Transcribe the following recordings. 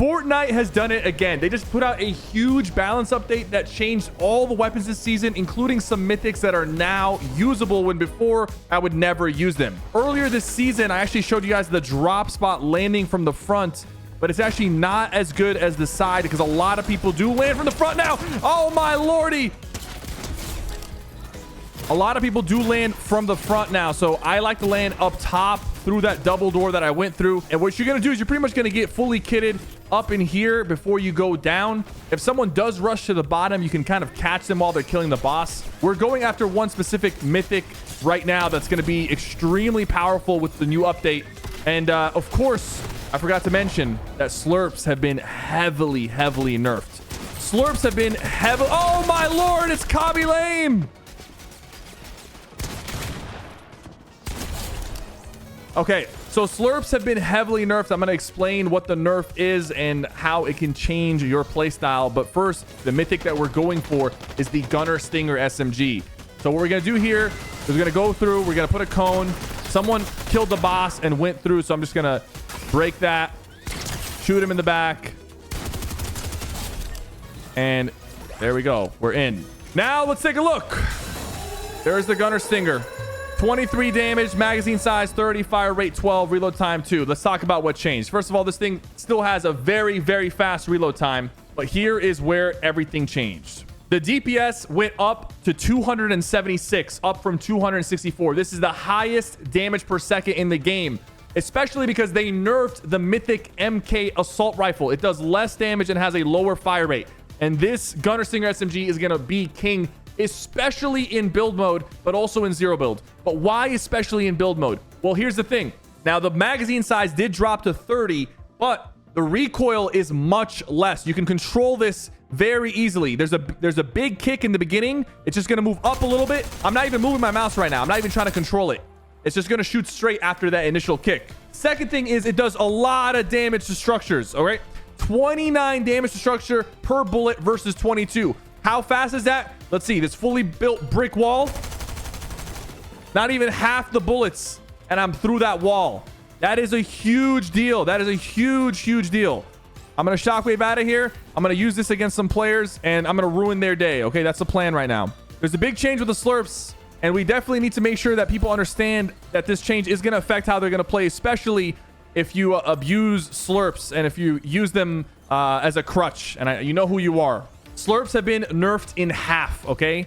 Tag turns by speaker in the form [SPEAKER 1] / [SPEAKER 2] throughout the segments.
[SPEAKER 1] Fortnite has done it again. They just put out a huge balance update that changed all the weapons this season, including some mythics that are now usable when before I would never use them. Earlier this season, I actually showed you guys the drop spot landing from the front, but it's actually not as good as the side because a lot of people do land from the front now. Oh my lordy. A lot of people do land from the front now, so I like to land up top through that double door that I went through. And what you're gonna do is you're pretty much gonna get fully kitted up in here before you go down. If someone does rush to the bottom, you can kind of catch them while they're killing the boss. We're going after one specific mythic right now that's gonna be extremely powerful with the new update. And of course, I forgot to mention that slurps have been heavily nerfed. Slurps have been oh my lord, it's Cobby Lame. Okay, so slurps have been heavily nerfed. I'm going to explain what the nerf is and how it can change your playstyle. But first, the mythic that we're going for is the Gunner Stinger SMG. So what we're going to do here is we're going to go through. We're going to put a cone. Someone killed the boss and went through. So I'm just going to break that, shoot him in the back. And there we go. We're in. Now let's take a look. There's the Gunner Stinger. 23 damage, magazine size 30, fire rate 12, reload time 2. Let's talk about what changed. First of all, this thing still has a very fast reload time, but here is where everything changed. The DPS went up to 276, up from 264. This is the highest damage per second in the game, especially because they nerfed the Mythic MK assault rifle. It does less damage and has a lower fire rate. And this Gunner Stinger SMG is going to be king, especially in build mode, but also in zero build. But why especially in build mode? Well, here's the thing. Now, the magazine size did drop to 30, but the recoil is much less. You can control this very easily. There's a big kick in the beginning. It's just going to move up a little bit. I'm not even moving my mouse right now. I'm not even trying to control it. It's just going to shoot straight after that initial kick. Second thing is it does a lot of damage to structures, all right? 29 damage to structure per bullet versus 22. How fast is that? Let's see. This fully built brick wall. Not even half the bullets, and I'm through that wall. That is a huge deal. That is a huge deal. I'm going to shockwave out of here. I'm going to use this against some players, and I'm going to ruin their day. Okay, that's the plan right now. There's a big change with the slurps, and we definitely need to make sure that people understand that this change is going to affect how they're going to play, especially if you abuse slurps and if you use them as a crutch, and you know who you are. Slurps have been nerfed in half, okay?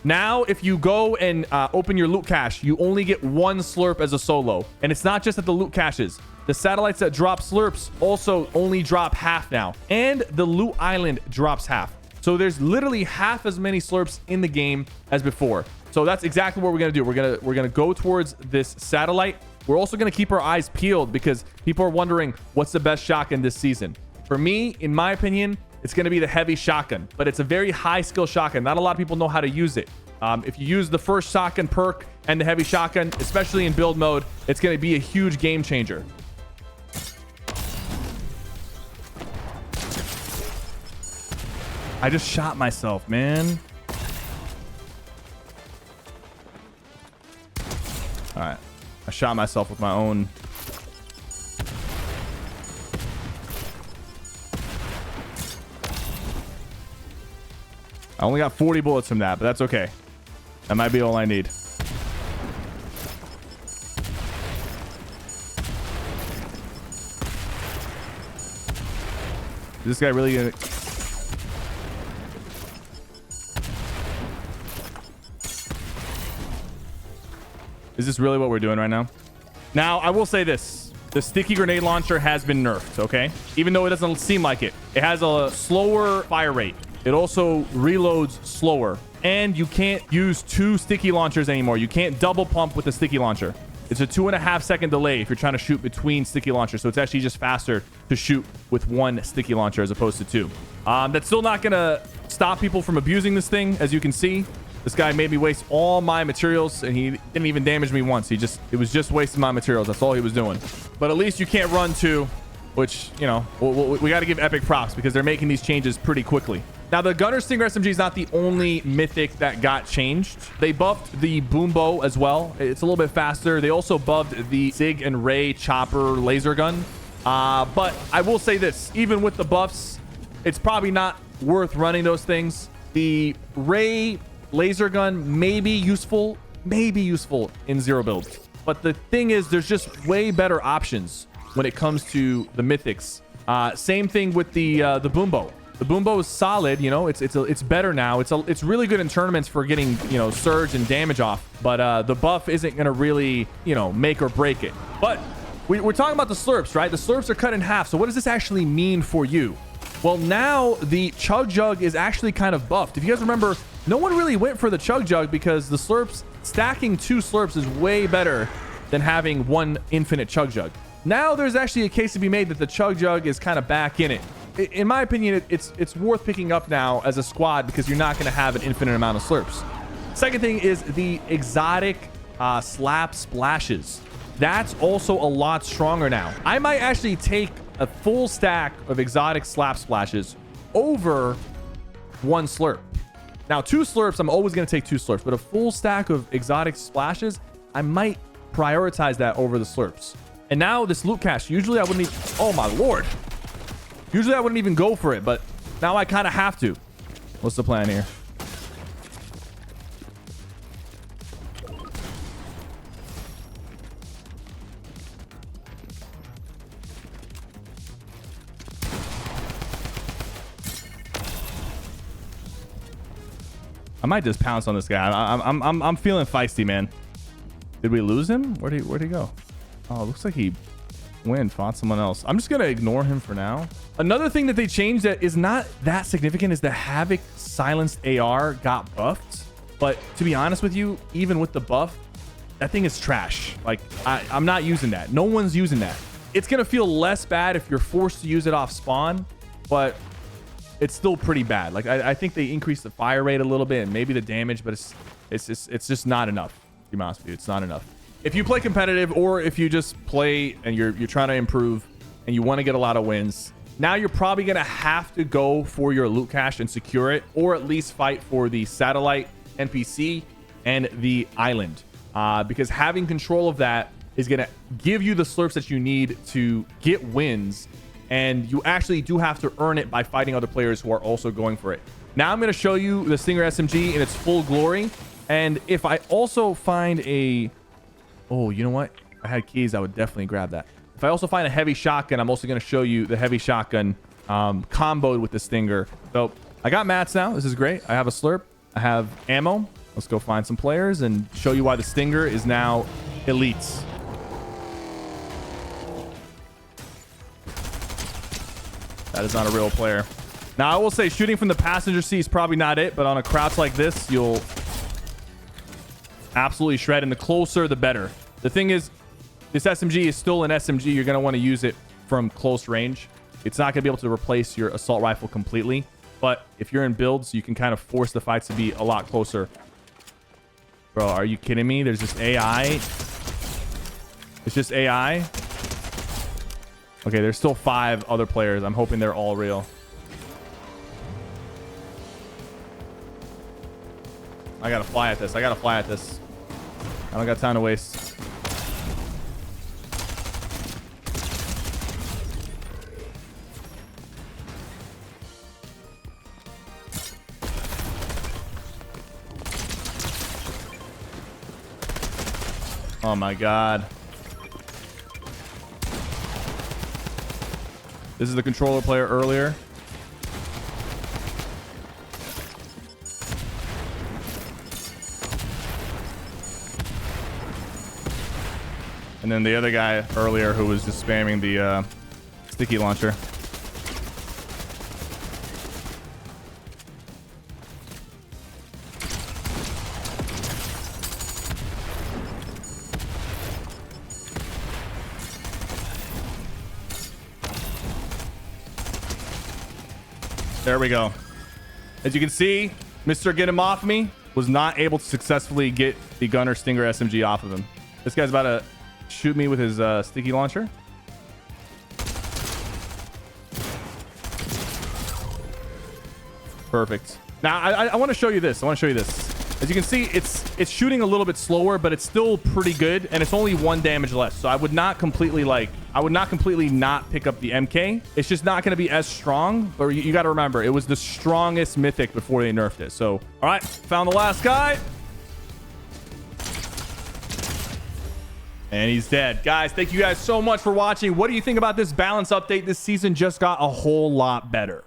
[SPEAKER 1] Now, if you go and open your loot cache, you only get one slurp as a solo. And it's not just at the loot caches. The satellites that drop slurps also only drop half now. And the loot island drops half. So there's literally half as many slurps in the game as before. So that's exactly what we're going to do. We're gonna go towards this satellite. We're also going to keep our eyes peeled because people are wondering what's the best shotgun this season. For me, in my opinion, it's going to be the heavy shotgun, but it's a very high skill shotgun. Not a lot of people know how to use it. If you use the first shotgun perk and the heavy shotgun, especially in build mode, it's going to be a huge game changer. I just shot myself, man. All right. I shot myself with my own. I only got 40 bullets from that, but that's okay. That might be all I need. Is this guy really gonna... Is this really what we're doing right now? Now, I will say this. The sticky grenade launcher has been nerfed, okay? Even though it doesn't seem like it. It has a slower fire rate. It also reloads slower. And you can't use 2 sticky launchers anymore. You can't double pump with a sticky launcher. It's a 2.5 second delay if you're trying to shoot between sticky launchers. So it's actually just faster to shoot with 1 sticky launcher as opposed to 2. That's still not going to stop people from abusing this thing. As you can see, this guy made me waste all my materials and he didn't even damage me once. It was just wasting my materials. That's all he was doing. But at least you can't run 2, which, you know, we got to give Epic props because they're making these changes pretty quickly. Now, the Gunner Stinger SMG is not the only mythic that got changed. They buffed the boom bow as well. It's a little bit faster. They also buffed the Sig and Ray chopper laser gun. But I will say this, even with the buffs, it's probably not worth running those things. The ray laser gun may be useful in zero builds. But the thing is, there's just way better options when it comes to the mythics. Same thing with the boom bow. The boom bow is solid, you know, it's better now. It's really good in tournaments for getting, you know, surge and damage off. But the buff isn't gonna really, you know, make or break it. But we're talking about the slurps, right? The slurps are cut in half. So what does this actually mean for you? Well, now the chug jug is actually kind of buffed. If you guys remember, no one really went for the chug jug because the slurps, stacking 2 slurps is way better than having 1 infinite chug jug. Now there's actually a case to be made that the chug jug is kind of back in it. In my opinion, it's worth picking up now as a squad because you're not going to have an infinite amount of slurps. Second thing is the exotic slap splashes. That's also a lot stronger now. I might actually take a full stack of exotic slap splashes over 1 slurp. Now 2 slurps, I'm always going to take 2 slurps, but a full stack of exotic splashes, I might prioritize that over the slurps. And now this loot cache, usually I wouldn't even, oh my lord. Usually I wouldn't even go for it, but now I kind of have to. What's the plan here? I might just pounce on this guy. I'm feeling feisty, man. Did we lose him? Where'd he go? Oh, it looks like he fought someone else. I'm just gonna ignore him for now. Another thing that they changed that is not that significant is the Havoc silenced AR got buffed. But to be honest with you, even with the buff, that thing is trash. Like I'm not using that. No one's using that. It's gonna feel less bad if you're forced to use it off spawn, but it's still pretty bad. Like I think they increased the fire rate a little bit and maybe the damage, but it's just not enough. To be honest with you, it's not enough. If you play competitive or if you just play and you're trying to improve and you want to get a lot of wins, now you're probably going to have to go for your loot cache and secure it, or at least fight for the satellite NPC and the island, because having control of that is going to give you the slurps that you need to get wins, and you actually do have to earn it by fighting other players who are also going for it. Now I'm going to show you the Stinger SMG in its full glory, and if I also find a... Oh, you know what? If I had keys, I would definitely grab that. If I also find a heavy shotgun, I'm also going to show you the heavy shotgun comboed with the Stinger. So I got mats now. This is great. I have a slurp. I have ammo. Let's go find some players and show you why the Stinger is now elite. That is not a real player. Now, I will say shooting from the passenger seat is probably not it, but on a crouch like this, you'll absolutely shred, and the closer the better. The thing is, this SMG is still an SMG. You're going to want to use it from close range. It's not going to be able to replace your assault rifle completely, but if you're in builds, you can kind of force the fights to be a lot closer. Bro, are you kidding me? There's just AI. It's just AI. Okay, there's still 5 other players. I'm hoping they're all real. I gotta fly at this. I don't got time to waste. Oh my god. This is the controller player earlier. And then the other guy earlier who was just spamming the sticky launcher. There we go. As you can see, Mr. Get Him Off Me was not able to successfully get the Gunner Stinger SMG off of him. This guy's about to shoot me with his sticky launcher. Perfect. Now I want to show you this. As you can see, it's shooting a little bit slower, but it's still pretty good, and it's only 1 damage less. So I would not completely like I would not completely not pick up the MK. It's just not going to be as strong, but you got to remember, it was the strongest mythic before they nerfed it. So, all right, found the last guy. And he's dead. Guys, thank you guys so much for watching. What do you think about this balance update? This season just got a whole lot better.